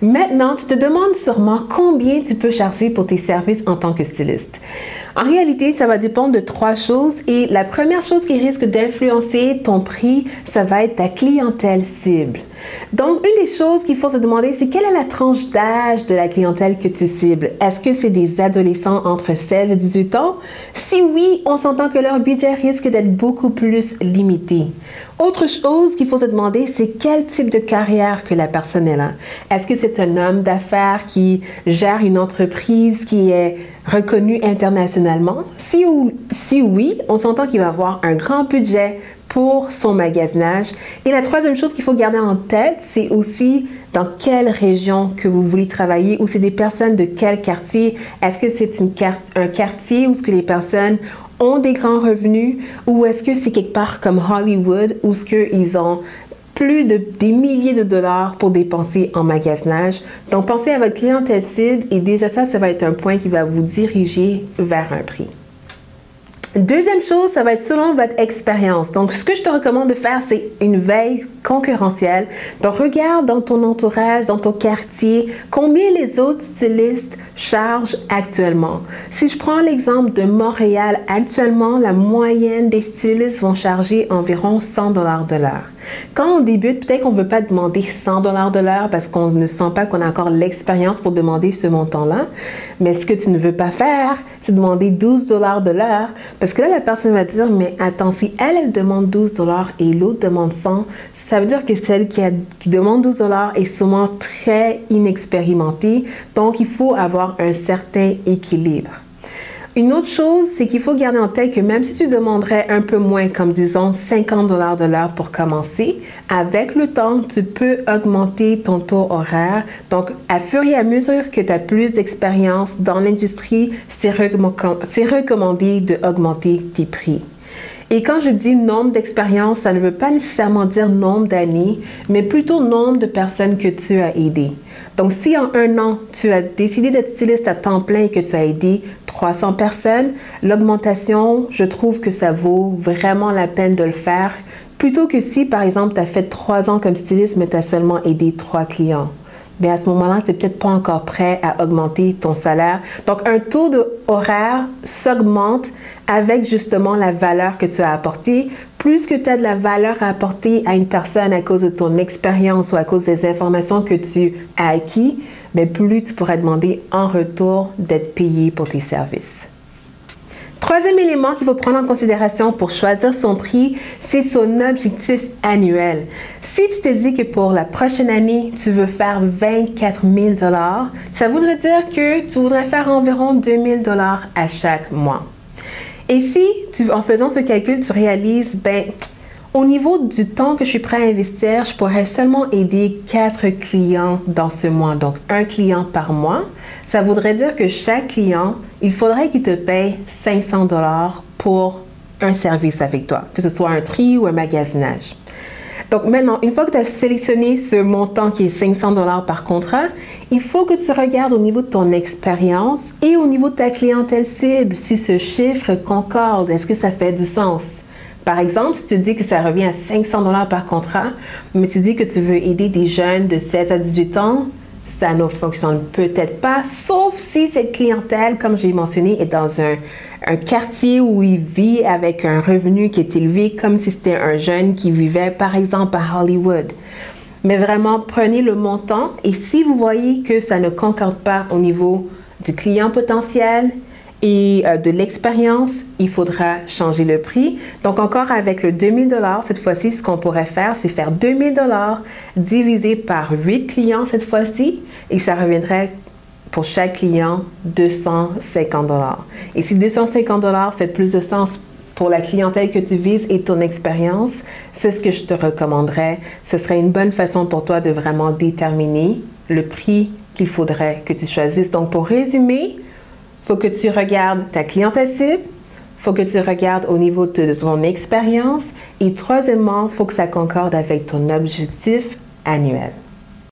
Maintenant, tu te demandes sûrement combien tu peux charger pour tes services en tant que styliste. En réalité, ça va dépendre de trois choses et la première chose qui risque d'influencer ton prix, ça va être ta clientèle cible. Donc, une des choses qu'il faut se demander, c'est quelle est la tranche d'âge de la clientèle que tu cibles? Est-ce que c'est des adolescents entre 16 et 18 ans? Si oui, on s'entend que leur budget risque d'être beaucoup plus limité. Autre chose qu'il faut se demander, c'est quel type de carrière que la personne est là. Est-ce que c'est un homme d'affaires qui gère une entreprise qui est reconnue internationalement? Si oui, on s'entend qu'il va avoir un grand budget pour son magasinage. Et la troisième chose qu'il faut garder en tête, c'est aussi dans quelle région que vous voulez travailler ou c'est des personnes de quel quartier. Est-ce que c'est un quartier où ce que les personnes ont des grands revenus ou est-ce que c'est quelque part comme Hollywood où ce qu'ils ont des milliers de dollars pour dépenser en magasinage. Donc, pensez à votre clientèle cible et déjà ça va être un point qui va vous diriger vers un prix. Deuxième chose, ça va être selon votre expérience. Donc, ce que je te recommande de faire, c'est une veille concurrentielle. Donc, regarde dans ton entourage, dans ton quartier, combien les autres stylistes chargent actuellement. Si je prends l'exemple de Montréal, actuellement, la moyenne des stylistes vont charger environ 100 $ de l'heure. Quand on débute, peut-être qu'on ne veut pas demander 100 $ de l'heure parce qu'on ne sent pas qu'on a encore l'expérience pour demander ce montant-là. Mais ce que tu ne veux pas faire, c'est demander 12 $ de l'heure parce que là, la personne va dire, mais attends, si elle demande 12 $ et l'autre demande 100, ça veut dire que celle qui demande 12 $ est souvent très inexpérimentée. Donc, il faut avoir un certain équilibre. Une autre chose, c'est qu'il faut garder en tête que même si tu demanderais un peu moins, comme disons 50 $ de l'heure pour commencer, avec le temps, tu peux augmenter ton taux horaire. Donc, à fur et à mesure que tu as plus d'expérience dans l'industrie, c'est recommandé d'augmenter tes prix. Et quand je dis nombre d'expériences, ça ne veut pas nécessairement dire nombre d'années, mais plutôt nombre de personnes que tu as aidées. Donc, si en un an, tu as décidé d'être styliste à temps plein et que tu as aidé 300 personnes, l'augmentation, je trouve que ça vaut vraiment la peine de le faire, plutôt que si, par exemple, tu as fait 3 ans comme styliste, mais tu as seulement aidé 3 clients. Bien, à ce moment-là, tu n'es peut-être pas encore prêt à augmenter ton salaire. Donc, un taux horaire s'augmente avec justement la valeur que tu as apportée. Plus que tu as de la valeur à apporter à une personne à cause de ton expérience ou à cause des informations que tu as acquis, bien, plus tu pourras demander en retour d'être payé pour tes services. Troisième élément qu'il faut prendre en considération pour choisir son prix, c'est son objectif annuel. Si tu te dis que pour la prochaine année, tu veux faire 24 000 $, ça voudrait dire que tu voudrais faire environ 2 000 $ à chaque mois. Et si, en faisant ce calcul, tu réalises, ben, au niveau du temps que je suis prêt à investir, je pourrais seulement aider 4 clients dans ce mois, donc un client par mois. Ça voudrait dire que chaque client, il faudrait qu'il te paye 500 $ pour un service avec toi, que ce soit un tri ou un magasinage. Donc maintenant, une fois que tu as sélectionné ce montant qui est 500 $ par contrat, il faut que tu regardes au niveau de ton expérience et au niveau de ta clientèle cible, si ce chiffre concorde, est-ce que ça fait du sens? Par exemple, si tu dis que ça revient à 500 $ par contrat, mais tu dis que tu veux aider des jeunes de 16 à 18 ans, ça ne fonctionne peut-être pas, sauf si cette clientèle, comme j'ai mentionné, est dans un quartier où il vit avec un revenu qui est élevé, comme si c'était un jeune qui vivait, par exemple, à Hollywood. Mais vraiment, prenez le montant et si vous voyez que ça ne concorde pas au niveau du client potentiel et de l'expérience, il faudra changer le prix. Donc, encore avec le 2 000 $, cette fois-ci, ce qu'on pourrait faire, c'est faire 2 000 $ divisé par 8 clients cette fois-ci et ça reviendrait pour chaque client 250 $. Et si 250 $ fait plus de sens pour la clientèle que tu vises et ton expérience, c'est ce que je te recommanderais. Ce serait une bonne façon pour toi de vraiment déterminer le prix qu'il faudrait que tu choisisses. Donc, pour résumer, il faut que tu regardes ta clientèle cible, il faut que tu regardes au niveau de ton expérience et troisièmement, il faut que ça concorde avec ton objectif annuel.